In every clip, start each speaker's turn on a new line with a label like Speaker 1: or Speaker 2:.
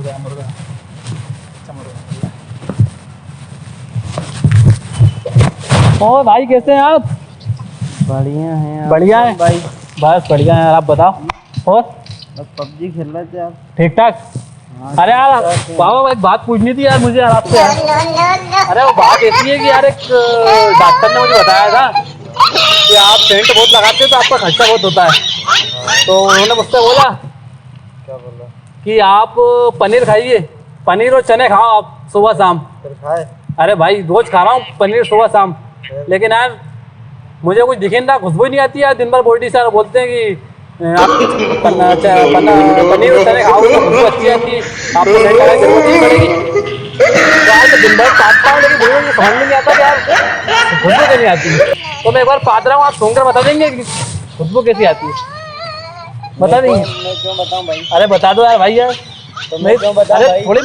Speaker 1: गया मुर्गा। अच्छा मुर्गा। और भाई कैसे हैं आप?
Speaker 2: बढ़िया है।
Speaker 1: बढ़िया है
Speaker 2: भाई,
Speaker 1: बस बढ़िया है। आप बताओ। और
Speaker 2: बस पबजी खेल रहे थे आप?
Speaker 1: ठीक ठाक। अरे यार बाबा एक बात पूछनी थी यार मुझे यार आपसे यार। अरे वो बात ऐसी है कि यार एक डॉक्टर ने मुझे बताया था कि आप सेंट बहुत लगाते हो तो आपका खर्चा बहुत होता है। तो उन्होंने मुझसे बोला
Speaker 2: क्या बोला?
Speaker 1: कि आप पनीर खाइए, पनीर और चने खाओ आप सुबह शाम।
Speaker 2: फिर खाए?
Speaker 1: अरे भाई रोज खा रहा हूँ पनीर सुबह शाम, लेकिन यार मुझे कुछ दिखे ना, खुशबू ही नहीं आती यार। दिन भर बॉडी से बोलते हैं कि आपकी पनीर और चने खाओगे तो खुशबू अच्छी आती है, आपको सेंट लगाने की जरूरत नहीं पड़ेगी। तो यार मैं दिन भर पाता हूँ लेकिन मुझे समझ में नहीं आता कि यार खुशबू क्यों नहीं आती। तो मैं एक बार पात रहा हूँ, आप सुनकर बता देंगे कि खुशबू कैसी आती है? बता देंगे?
Speaker 2: मैं क्यों बताऊं भाई?
Speaker 1: अरे बता दो यार भाई यार।
Speaker 2: तो मैं क्यों बताऊं
Speaker 1: अरे
Speaker 2: भाई?
Speaker 1: थोड़ी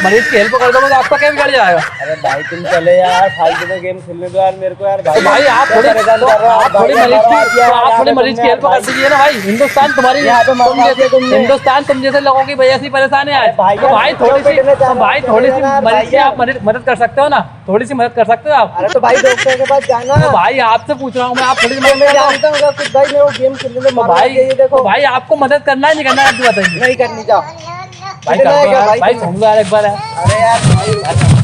Speaker 1: मरीज की हेल्प कर दो, आपका क्या बिगड़ जाएगा?
Speaker 2: अरे भाई तुम चले यार, फालतू में गेम खेलने दो यार मेरे को यार। भाई
Speaker 1: तो भाई आप थोड़ी मरीज की हेल्प कर दीजिए ना भाई। हिंदुस्तान तुम्हारी, हिंदुस्तान तुम जैसे लोगों की वजह से परेशान है। तो भाई थोड़ी सी मरीज की आप मदद कर सकते हो ना, थोड़ी सी मदद कर सकते हो आप।
Speaker 2: अरे तो भाई डॉक्टर के पास जाना।
Speaker 1: तो भाई आपसे पूछ रहा हूँ मैं, आप थोड़ी सी
Speaker 2: मैं
Speaker 1: मदद
Speaker 2: जानता हूँ कुछ भाई, मैं वो गेम खेलने में
Speaker 1: तो भाई आपको मदद करना है नहीं करना है आप बताइए।
Speaker 2: नहीं करनी, जाओ
Speaker 1: भाई कर दो यार, भाई समझो यार एक बार।
Speaker 2: अरे यार भाई